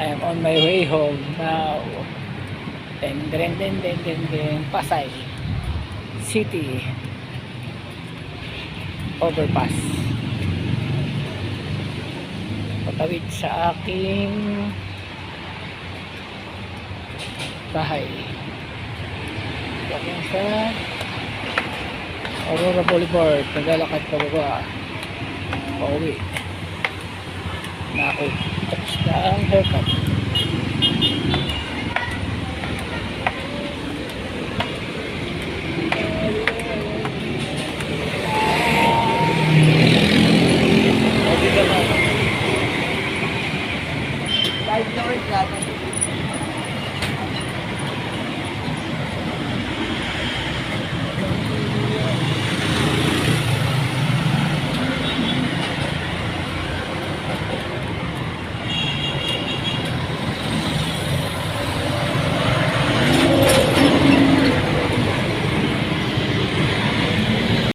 I am on my way home now. Pasay City overpass. Patawid sa aking bahay. Papunta sa Aurora Boulevard. Naglalakad pa baba. Pauwi na ako. Tapos na ang haircut. Live na